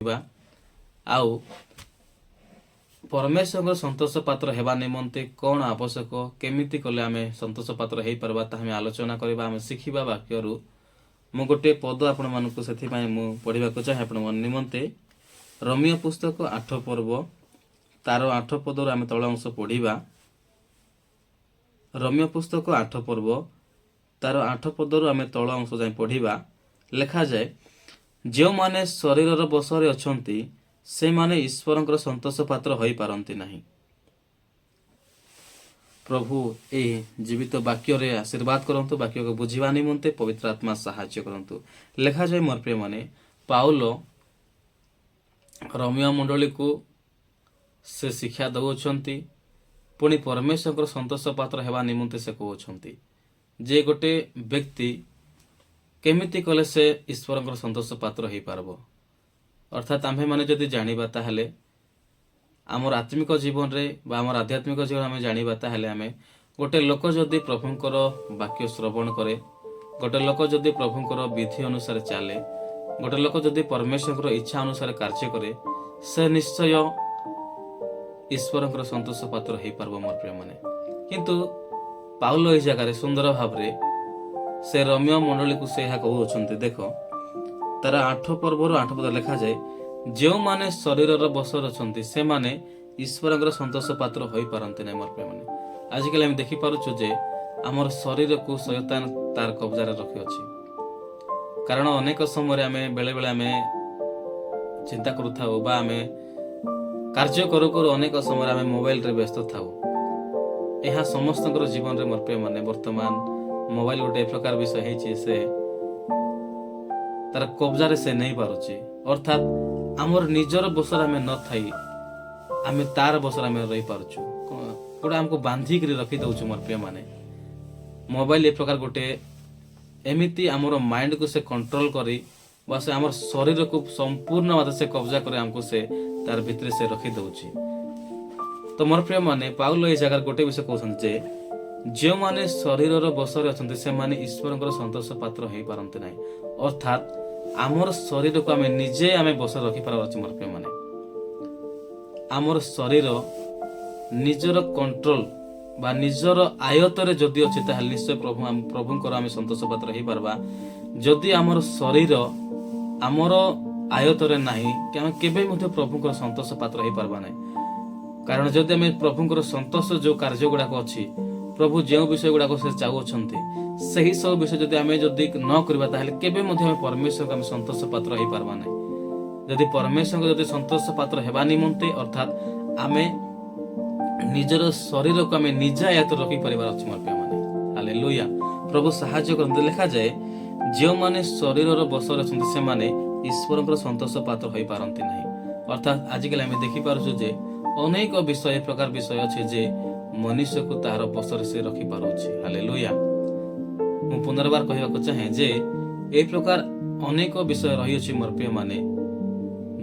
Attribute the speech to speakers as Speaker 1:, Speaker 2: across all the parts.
Speaker 1: आउ परमेश्वर संतोष पात्र हेबा निमंते कौन आवश्यक केमिति कले आमे संतोष पात्र हेई परबा ता हमें आलोचना करबा आमे शिखिबा वाक्यरू मु गोटे पद आपण मानकु सेथि पय मु पढिबा को चाहे आपण मन निमंते रोमियो पुस्तक 8 पर्व तार 8 पदर आमे तळ अंश पढिबा। रोमियो पुस्तक 8 पर्व तार 8 पदर आमे तळ अंश जाय पढिबा। लेखा जाय जो माने शरीरर बसरे अछंती से माने ईश्वरंकर संतोष पात्र होई पारंती नहीं। प्रभु ए जीवित वाक्य रे आशीर्वाद करंतु, वाक्य को बुझिबा निमंते पवित्र आत्मा सहाय्य करंतु। लेखा जाय मोर प्रिय माने पाउलो रोमियो मंडली को से शिक्षा दउछंती, पुणी परमेश्वर संतोष पात्र हेबा निमंते से कहउछंती जे गोटे व्यक्ति केमिति कले से ईश्वरंकर संतोष पात्र हेई पारबो। अर्थात आम्भे माने जदि जानिबा ताहेले आमर आत्मिक जीवन रे बा आमर आध्यात्मिक जीवन आमे जानिबा ताहेले आमे गोटे लोक जदि प्रभुंकर वाक्य श्रवण करे, गोटे लोक जदि प्रभुंकर विधि अनुसार चले, गोटे लोक जदि परमेश्वर इच्छा अनुसार कार्य करे, से निश्चय ईश्वरंकर संतोष पात्र हेई पारबो मोर प्रिय माने। किंतु पाउलो एई जगह सुंदर भावरे से रोमियो मंडली को से कहउछंती, देखो तार 8 पर्वर 8 पद लिखा जाए जो माने शरीरर बसर अछंती से माने ईश्वरंकर संतोष पात्र होई पारंती नै। मोर प्रिय माने आजिकल हम देखि पारुछु जे हमर शरीर को शैतान तार कब्जा रे रखि अछि। कारण अनेक समय आमे बेले बेले आमे चिंता करूथाउ बा आमे कार्य करू करू अनेक समय आमे मोबाइल रे व्यस्त थाउ। एहा समस्तकर जीवन रे मोर प्रिय माने वर्तमान मोबाइल गोटे प्रकार विषय हेछि से तार कब्जा से नहीं पारुछि। अर्थात आमर निजर बसर आमे न थाई आमे तार बसर आमे रही पारुछु, कोडा हमको बांधी करी रखि दउछु। मोर प्रिय माने मोबाइल ए प्रकार गोटे एमिति आमर माइंड को से कंट्रोल करी बस आमर शरीर को संपूर्ण मात्रा से कब्जा करे हमको से तार भितर से रखि दउछि। तो मोर प्रिय माने पाउलो ए जगह गोटे विषय कहउछन जे जो माने शरीरर बसरे अछंती से माने ईश्वरंकर संतोष पात्र हेई पारंती नै। अर्थात आमर शरीर को आमे निजे आमे बस रखि पार अछि। मोर प्रिय माने आमर शरीर निजर कंट्रोल बा निजर आयतरे जदि अछि ताहाल निश्चय प्रभुंकर आमे संतोष पात्र हेई पारबा। जदि आमर शरीर आमर आयतरे नाही कि आमे केबे मध्ये प्रभुंकर संतोष पात्र हेई पारबा नै। कारण जदि आमे प्रभुंकर संतोष जो कार्य गुडा को अछि, प्रभु जो विषय गुडा को से चाहउछंती सही सब विषय जदि आमे जदि न करबा ताहेले केबे मध्ये आमे परमेश्वर को आमे संतोष पात्र हेई पारबा नै। जदि परमेश्वर को जदि संतोष पात्र हेबा निमंते अर्थात आमे निजर शरीर को आमे निजा आयत रखि परिवार अछि। मोर प्रिय माने हालेलुया प्रभु सहाय्य करते। लिखा जाए जो माने शरीरर बसर अछंती से माने ईश्वरंकर संतोष पात्र होई पारंती नै। अर्थात आजिकल आमे देखि पारुछु जे अनेक विषय प्रकार विषय अछि जे मनुष्य को तार बसर से रखि पारुछि। हालेलुया मु पुनर्बार कहबाक चाहे जे ए प्रकार अनेक विषय रही अछि मोर प्रिय माने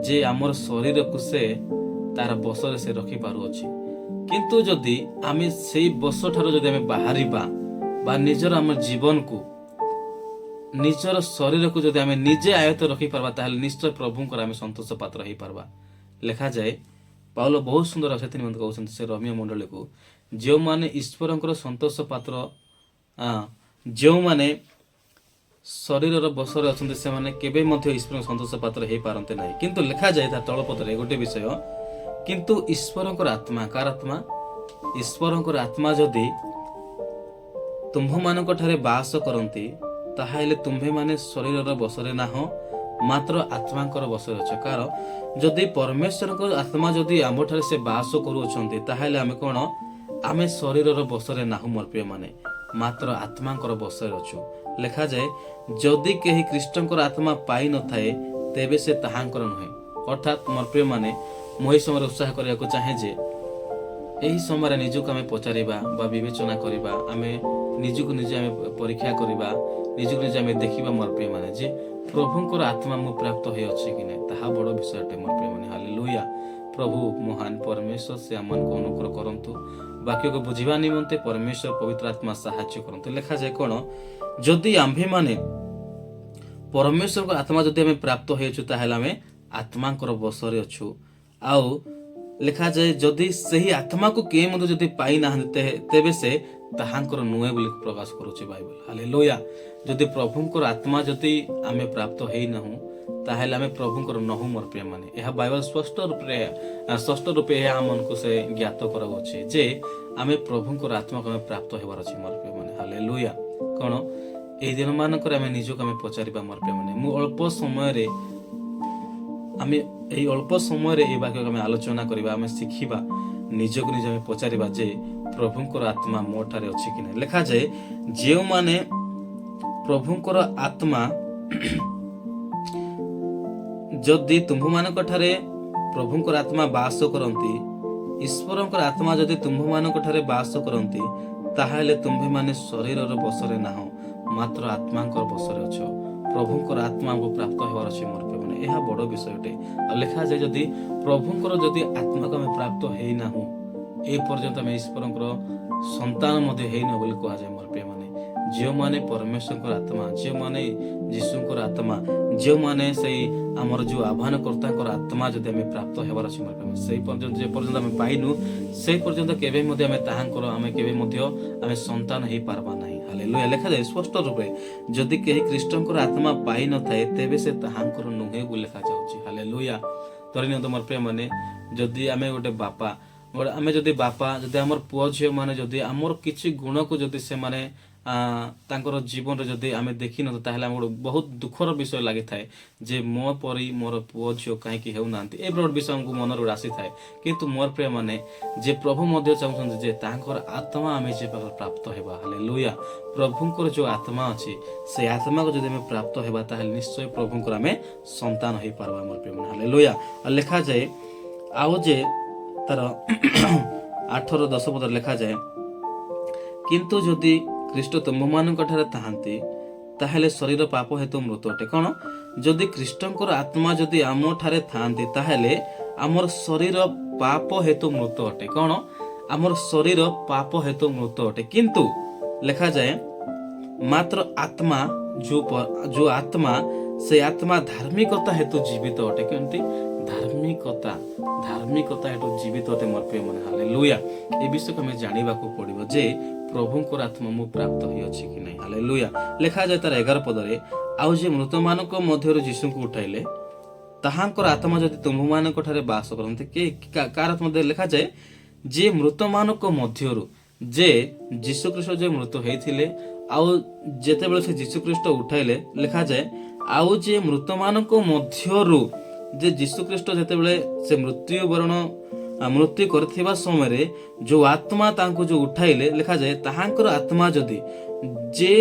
Speaker 1: जे हमर शरीर को से तार बसर से रखि पारु अछि। किंतु जदि आमे सेई बस ठारो जदि आमे बाहरिबा बा निजर हमर जीवन को निजर शरीर को जदि आमे निजे आयत रखि पारबा ताहेले निश्चय प्रभुंकर आमे संतोष पात्र हेई पारबा। लेखा जाए पाउलो बहुत सुंदर अक्षर निमंत कहउछन से रोमियो मंडली को जो माने ईश्वरंकर संतोष पात्र जो माने शरीरर बसरे अछंती से माने केबे मध्ये ईश्वर संतोष पात्र हेई पारंते नाही। किंतु लिखा जाय ता तळ पदरे गोटे विषय किंतु ईश्वरंकर आत्मा कार आत्मा ईश्वरंकर आत्मा जदि तुम्भ मानक ठारे वास करंती ताहाले तुम्भे माने शरीरर बसरे नाहो मात्र आत्मांकर बसरे अछ। कार जदि परमेश्वरंकर आत्मा जदि आम ठारे से वास करूछंती ताहाले आमे कोन आमे शरीरर बसरे नाहु। मोर प्रिय माने मात्र आत्मांकर बसरे अछु। लेखा जाए जदि केही ख्रीष्टंकर आत्मा पाई न थाए तेबे से ताहांकर नहे। अर्थात मोर प्रिय माने मोहि समय उत्साह करिया को चाहे जे एही समय निजुक आमे पचारिबा बा विवेचना करिबा, आमे निजुक निजे आमे परीक्षा करिबा, निजुक निजे आमे देखिबा मोर प्रिय माने जे प्रभुंकर आत्मा मु प्राप्त होय अछि कि नै ताहा बड़ विषयटे मोर प्रिय माने। हालेलुया प्रभु महान परमेश्वर से आमन को अनुग्रह करंतु, वाक्य को बुझिबा निमंते परमेश्वर पवित्र आत्मा सहाय्य करंतु। लेखा जाय कोन जदि आम्भे माने परमेश्वर को आत्मा जदि आमे प्राप्त होयछु ताहेला आमे ଆତ୍ମାଙ୍କର ବଶରେ ଅଛୁ। ଆଉ ଲେଖାଯାଏ ଯଦି ସେହି ଆତ୍ମାକୁ କେହି ମଧ୍ୟ ଯଦି ପାଇନାହାନ୍ତି ତେବେ ସେ ତାହାଙ୍କର ନୁହେଁ ବୋଲି ପ୍ରକାଶ କରୁଛି ବାଇବଲ। ହାଲେଲୁୟା। ଯଦି ପ୍ରଭୁଙ୍କର ଆତ୍ମା ଯଦି ଆମେ ପ୍ରାପ୍ତ ହେଇନାହୁଁ ତାହେଲେ ଆମେ ପ୍ରଭୁଙ୍କର ନହୁଁ ମୋର ପ୍ରିୟମାନେ। ଏହା ବାଇବଲ ସ୍ପଷ୍ଟ ରୂପେ ଏହା ଆମମାନଙ୍କୁ ସେ ଜ୍ଞାତ କରାଉଅଛି ଯେ ଆମେ ପ୍ରଭୁଙ୍କର ଆତ୍ମାକୁ ଆମେ ପ୍ରାପ୍ତ ହେବାର ଅଛି ମୋର ପ୍ରିୟମାନେ। ହାଲେଲୁୟା। କ'ଣ ଏହି ଦିନମାନଙ୍କରେ ଆମେ ନିଜକୁ ଆମେ ପଚାରିବା ମୋର ପ୍ରିୟମାନେ। ଆମେ ଏହି ଅଳ୍ପ ସମୟରେ ଏହି ବାକ୍ୟକୁ ଆମେ ଆଲୋଚନା କରିବା, ଆମେ ଶିଖିବା, ନିଜକୁ ନିଜେ ଆମେ ପଚାରିବା ଯେ ପ୍ରଭୁଙ୍କର ଆତ୍ମା ମୋ ଠାରେ ଅଛି କି ନାହିଁ। ଲେଖାଯାଏ ଯେଉଁମାନେ ପ୍ରଭୁଙ୍କର ଆତ୍ମା ଯଦି ତୁମ୍ଭମାନଙ୍କ ଠାରେ ପ୍ରଭୁଙ୍କର ଆତ୍ମା ବାସ କରନ୍ତି, ଈଶ୍ୱରଙ୍କର ଆତ୍ମା ଯଦି ତୁମ୍ଭମାନଙ୍କ ଠାରେ ବାସ କରନ୍ତି, ତାହେଲେ ତୁମ୍ଭେମାନେ ଶରୀରର ବଶରେ ନାହଁ, ମାତ୍ର ଆତ୍ମାଙ୍କର ବଶରେ ଅଛ। ପ୍ରଭୁଙ୍କର ଆତ୍ମାକୁ ପ୍ରାପ୍ତ ହେବାର ଅଛି ମୋର ପ୍ରିୟମାନେ। ଏହା ବଡ଼ ବିଷୟଟେ। ଆଉ ଲେଖାଯାଏ ଯଦି ପ୍ରଭୁଙ୍କର ଯଦି ଆତ୍ମାକୁ ଆମେ ପ୍ରାପ୍ତ ହେଇନାହୁଁ, ଏ ପର୍ଯ୍ୟନ୍ତ ଆମେ ଈଶ୍ୱରଙ୍କର ସନ୍ତାନ ମଧ୍ୟ ହେଇନ ବୋଲି କୁହାଯାଏ ମୋର ପ୍ରିୟମାନେ। ଯେଉଁମାନେ ପରମେଶ୍ୱରଙ୍କର ଆତ୍ମା, ଯେଉଁମାନେ ଯୀଶୁଙ୍କର ଆତ୍ମା, ଯେଉଁମାନେ ସେଇ ଆମର ଯେଉଁ ଆହ୍ୱାନକର୍ତ୍ତାଙ୍କର ଆତ୍ମା ଯଦି ଆମେ ପ୍ରାପ୍ତ ହେବାର ଅଛି ମୋର ପ୍ରିୟମାନେ, ସେଇ ପର୍ଯ୍ୟନ୍ତ ଯେ ପର୍ଯ୍ୟନ୍ତ ଆମେ ପାଇନୁ ସେଇ ପର୍ଯ୍ୟନ୍ତ କେବେ ମଧ୍ୟ ଆମେ କେବେ ମଧ୍ୟ ଆମେ ସନ୍ତାନ ହେଇପାରିବା ନାହିଁ। ହାଲେଲୁୟା। ଲେଖାଯାଏ ସ୍ପଷ୍ଟ ରୂପେ ଯଦି କେହି ଖ୍ରୀଷ୍ଟଙ୍କର ଆତ୍ମା ପାଇନଥାଏ ତେବେ ସେ ତାହାଙ୍କର ନୁହେଁ ବୋଲି ଲେଖାଯାଉଛି। ହାଲେଲୁୟା। ଧରିନିଅନ୍ତୁ ମୋର ପ୍ରିୟମାନେ, ଯଦି ଆମେ ଗୋଟେ ବାପା ଯଦି ଆମର ପୁଅ ଝିଅ ମାନେ ଯଦି ଆମର କିଛି ଗୁଣକୁ ଯଦି ସେମାନେ ତାଙ୍କର ଜୀବନରେ ଯଦି ଆମେ ଦେଖିନଥାଉ ତାହେଲେ ଆମକୁ ବହୁତ ଦୁଃଖର ବିଷୟ ଲାଗିଥାଏ ଯେ ମୋ ପରି ମୋର ପୁଅ ଝିଅ କାହିଁକି ହେଉନାହାନ୍ତି। ଏ ବଡ଼ ବିଷୟ ଆମକୁ ମନରୁ ଆସିଥାଏ। କିନ୍ତୁ ମୋର ପ୍ରିୟମାନେ, ଯେ ପ୍ରଭୁ ମଧ୍ୟ ଚାହୁଁଛନ୍ତି ଯେ ତାଙ୍କର ଆତ୍ମା ଆମେ ଯେ ପ୍ରାପ୍ତ ହେବା। ହାଲେଲୁୟା। ପ୍ରଭୁଙ୍କର ଯେଉଁ ଆତ୍ମା ଅଛି ସେଇ ଆତ୍ମାକୁ ଯଦି ଆମେ ପ୍ରାପ୍ତ ହେବା ତାହେଲେ ନିଶ୍ଚୟ ପ୍ରଭୁଙ୍କର ଆମେ ସନ୍ତାନ ହେଇପାରିବା ମୋର ପ୍ରିୟମାନେ। ହାଲେଲୁୟା। ଆଉ ଲେଖାଯାଏ ଆଉ ଯେ ତାର 8-10 ପଦରେ ଲେଖାଯାଏ କିନ୍ତୁ ଯଦି ଖ୍ରୀଷ୍ଟ ତୁମ୍ଭମାନଙ୍କ ଠାରେ ଥାନ୍ତି ତାହେଲେ ଶରୀର ପାପ ହେତୁ ମୃତ ଅଟେ। କ'ଣ ଯଦି ଖ୍ରୀଷ୍ଟଙ୍କର ଆତ୍ମା ଯଦି ଆମ ଠାରେ ଥାନ୍ତି ତାହେଲେ ଆମର ଶରୀର ପାପ ହେତୁ ମୃତ ଅଟେ। କ'ଣ ଆମର ଶରୀର ପାପ ହେତୁ ମୃତ ଅଟେ। କିନ୍ତୁ ଲେଖାଯାଏ ମାତ୍ର ଆତ୍ମା ଯୋଉ ଆତ୍ମା ସେ ଆତ୍ମା ଧାର୍ମିକତା ହେତୁ ଜୀବିତ ଅଟେ। କେମିତି ଧାର୍ମିକତା ହେତୁ ଜୀବିତ ଅଟେ ମୋର ପ୍ରିୟମାନେ। ହାଲେଲୁୟା। ଏ ବିଷୟକୁ ଆମେ ଜାଣିବାକୁ ପଡିବ ଯେ ପ୍ରଭୁଙ୍କର ଆତ୍ମା ମୁଁ ପ୍ରାପ୍ତ ହେଇଅଛି କି ନାହିଁ। ହାଲେଲୁୟା। ଲେଖାଯାଏ ତାର 11 ପଦରେ ଆଉ ଯେ ମୃତମାନଙ୍କ ମଧ୍ୟରୁ ଯୀଶୁଙ୍କୁ ଉଠାଇଲେ ତାହାଙ୍କର ଆତ୍ମା ଯଦି ତୁମ୍ଭମାନଙ୍କ ଠାରେ ବାସ କରନ୍ତି। କାହାର ଆତ୍ମା ଲେଖାଯାଏ ଯେ ମୃତମାନଙ୍କ ମଧ୍ୟରୁ ଯେ ଯୀଶୁଖ୍ରୀଷ୍ଟ ଯେ ମୃତ ହେଇଥିଲେ ଆଉ ଯେତେବେଳେ ସେ ଯୀଶୁଖ୍ରୀଷ୍ଟ ଉଠାଇଲେ ଲେଖାଯାଏ ଆଉ ଯେ ମୃତମାନଙ୍କ ମଧ୍ୟରୁ ଯେ ଯୀଶୁଖ୍ରୀଷ୍ଟ ଯେତେବେଳେ ସେ ମୃତ୍ୟୁ କରିଥିବା ସମୟରେ ଯୋଉ ଆତ୍ମା ତାଙ୍କୁ ଯୋଉ ଉଠାଇଲେ ଲେଖାଯାଏ ତାହାଙ୍କର ଆତ୍ମା ଯଦି ଯେ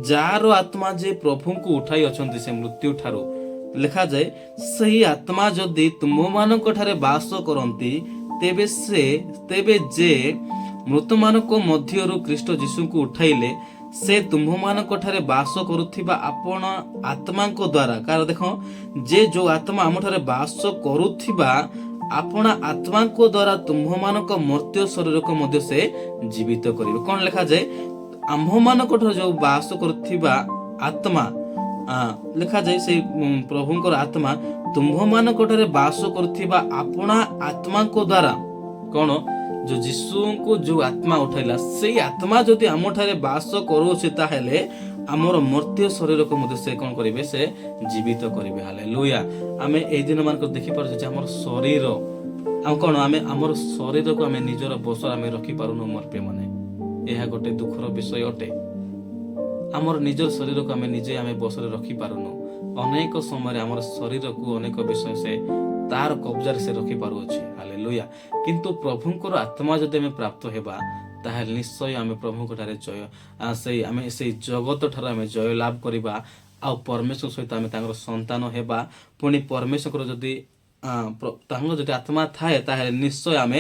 Speaker 1: ଯାହାର ଆତ୍ମା ଯେ ପ୍ରଭୁଙ୍କୁ ଉଠାଇ ଅଛନ୍ତି ସେ ମୃତ୍ୟୁ ଠାରୁ ଲେଖାଯାଏ ସେହି ଆତ୍ମା ଯଦି ତୁମମାନଙ୍କ ଠାରେ ବାସ କରନ୍ତି ତେବେ ଯେ ମୃତମାନଙ୍କ ମଧ୍ୟରୁ ଖ୍ରୀଷ୍ଟ ଯୀଶୁଙ୍କୁ ଉଠାଇଲେ ସେ ତୁମ୍ଭମାନଙ୍କ ଠାରେ ବାସ କରୁଥିବା ଆପଣ ଆତ୍ମାଙ୍କ ଦ୍ୱାରା। କାରଣ ଦେଖ ଯେ ଯୋଉ ଆତ୍ମା ଆମ ଠାରେ ବାସ କରୁଥିବା ଆପଣା ଆତ୍ମାଙ୍କ ଦ୍ୱାରା ତୁମ୍ଭମାନଙ୍କ ମର୍ତ୍ତ୍ୟ ଶରୀରକୁ ମଧ୍ୟ ସେ ଜୀବିତ କରିବେ। କ'ଣ ଲେଖାଯାଏ ଆମ୍ଭମାନଙ୍କ ଠାରେ ଯୋଉ ବାସ କରୁଥିବା ଆତ୍ମା ଲେଖାଯାଏ ସେଇ ପ୍ରଭୁଙ୍କର ଆତ୍ମା ତୁମ୍ଭମାନଙ୍କ ଠାରେ ବାସ କରୁଥିବା ଆପଣା ଆତ୍ମାଙ୍କ ଦ୍ୱାରା। କ'ଣ ଯୋଉ ଯୀଶୁଙ୍କୁ ଯୋଉ ଆତ୍ମା ଉଠାଇଲା ସେଇ ଆତ୍ମା ଯଦି ଆମ ଠାରେ ବାସ କରୁଅଛି ତାହେଲେ ଆମର ମର୍ତ୍ତ୍ୟ ଶରୀରକୁ ମଧ୍ୟ ସେ କ'ଣ କରିବେ ସେ ଜୀବିତ କରିବେ। ହାଲେଲୁୟା। ଆମେ ଏଇ ଦିନ ମାନଙ୍କର ଦେଖିପାରୁଛୁ ଯେ ଆମର ଶରୀର ଆମେ ଆମର ଶରୀରକୁ ଆମେ ନିଜର ବଶରେ ଆମେ ରଖିପାରୁନୁ ମୋର ପ୍ରିୟମାନେ। ଏହା ଗୋଟେ ଦୁଃଖର ବିଷୟ ଅଟେ। ଆମର ନିଜର ଶରୀରକୁ ଆମେ ନିଜେ ବଶରେ ରଖିପାରୁନୁ। ଅନେକ ସମୟରେ ଆମର ଶରୀରକୁ ଅନେକ ବିଷୟ ସେ ତାର କବ୍ଜାରେ ସେ ରଖିପାରୁଅଛି। ହାଲେଲୁୟା। କିନ୍ତୁ ପ୍ରଭୁଙ୍କର ଆତ୍ମା ଯଦି ଆମେ ପ୍ରାପ୍ତ ହେବା ତାହେଲେ ନିଶ୍ଚୟ ଆମେ ପ୍ରଭୁଙ୍କ ଠାରେ ଆମେ ସେଇ ଜଗତ ଠାରୁ ଆମେ ଜୟ ଲାଭ କରିବା ଆଉ ପରମେଶ୍ୱର ସହିତ ଆମେ ତାଙ୍କର ସନ୍ତାନ ହେବା। ପୁଣି ପରମେଶ୍ୱରଙ୍କର ଯଦି ତାଙ୍କର ଯଦି ଆତ୍ମା ଥାଏ ତାହେଲେ ନିଶ୍ଚୟ ଆମେ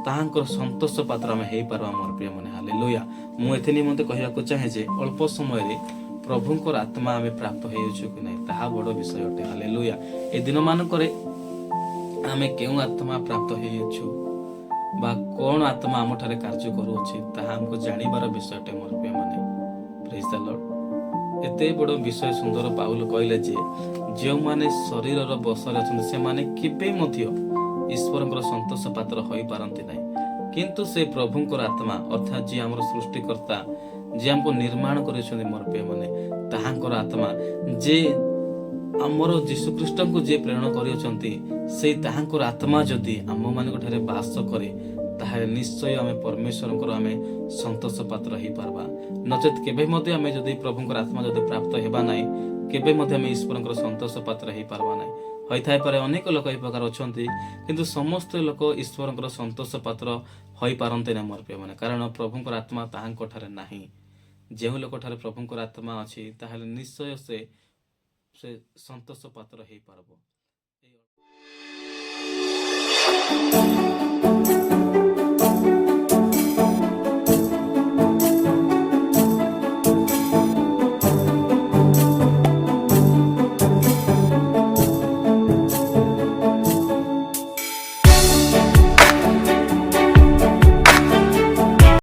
Speaker 1: ତାହାଙ୍କର ସନ୍ତୋଷ ପାତ୍ର ଆମେ ହେଇପାରିବା ମୋର ପ୍ରିୟମାନେ। ହାଲେଲୁୟା। ମୁଁ ଏଥି ନିମନ୍ତେ କହିବାକୁ ଚାହେଁ ଯେ ଅଳ୍ପ ସମୟରେ ପ୍ରଭୁଙ୍କର ଆତ୍ମା ଆମେ ପ୍ରାପ୍ତ ହେଇଯାଉଛୁ କି ନାହିଁ ତାହା ବଡ଼ ବିଷୟ ଅଟେ। ହାଲେଲୁୟା। ଏ ଦିନମାନଙ୍କରେ ଆମେ କେଉଁ ଆତ୍ମା ପ୍ରାପ୍ତ ହେଇଅଛୁ ବା କଣ ଆତ୍ମା ଆମ ଠାରେ କାର୍ଯ୍ୟ କରୁଅଛି ତାହା ଆମକୁ ଜାଣିବାର ବିଷୟଟେ ମୋର ପ୍ରିୟମାନେ। ପ୍ରେଜ୍ ଦ ଲର୍ଡ। ଏତେ ବଡ଼ ବିଷୟ ସୁନ୍ଦର ପାଉଲ କହିଲେ ଯେ ଯେଉଁମାନେ ଶରୀରର ବଶରେ ଅଛନ୍ତି ସେମାନେ କେବେ ମଧ୍ୟ ଈଶ୍ୱରଙ୍କର ସନ୍ତୋଷ ପାତ୍ର ହୋଇପାରନ୍ତି ନାହିଁ। କିନ୍ତୁ ସେ ପ୍ରଭୁଙ୍କର ଆତ୍ମା ଅର୍ଥାତ୍ ଯିଏ ଆମର ସୃଷ୍ଟିକର୍ତ୍ତା, ଯିଏ ଆମକୁ ନିର୍ମାଣ କରିଛନ୍ତି ମୋର ପ୍ରିୟମାନେ, ତାହାଙ୍କର ଆତ୍ମା ଯେ ଆମର ଯୀଶୁଖ୍ରୀଷ୍ଟଙ୍କୁ ଯିଏ ପ୍ରେରଣ କରିଅଛନ୍ତି, ସେଇ ତାହାଙ୍କର ଆତ୍ମା ଯଦି ଆମମାନଙ୍କ ଠାରେ ବାସ କରେ, ତାହେଲେ ନିଶ୍ଚୟ ଆମେ ପରମେଶ୍ୱରଙ୍କର ଆମେ ସନ୍ତୋଷ ପାତ୍ର ହେଇପାରିବା। ନଚେତ୍ କେବେ ମଧ୍ୟ ଆମେ ଯଦି ପ୍ରଭୁଙ୍କର ଆତ୍ମା ଯଦି ପ୍ରାପ୍ତ ହେବା ନାହିଁ, କେବେ ମଧ୍ୟ ଆମେ ଈଶ୍ୱରଙ୍କର ସନ୍ତୋଷ ପାତ୍ର ହେଇପାରିବା ନାହିଁ। ହୋଇଥାଇପାରେ ଅନେକ ଲୋକ ଏହି ପ୍ରକାର ଅଛନ୍ତି, କିନ୍ତୁ ସମସ୍ତ ଲୋକ ଈଶ୍ୱରଙ୍କର ସନ୍ତୋଷ ପାତ୍ର ହୋଇପାରନ୍ତି ନା ମୋର ପ୍ରିୟମାନେ, କାରଣ ପ୍ରଭୁଙ୍କର ଆତ୍ମା ତାହାଙ୍କ ଠାରେ ନାହିଁ। ଯେଉଁ ଲୋକଠାରେ ପ୍ରଭୁଙ୍କର ଆତ୍ମା ଅଛି, ତାହେଲେ ନିଶ୍ଚୟ ସେ ସନ୍ତୋଷ ପାତ୍ର ହେଇପାରିବ।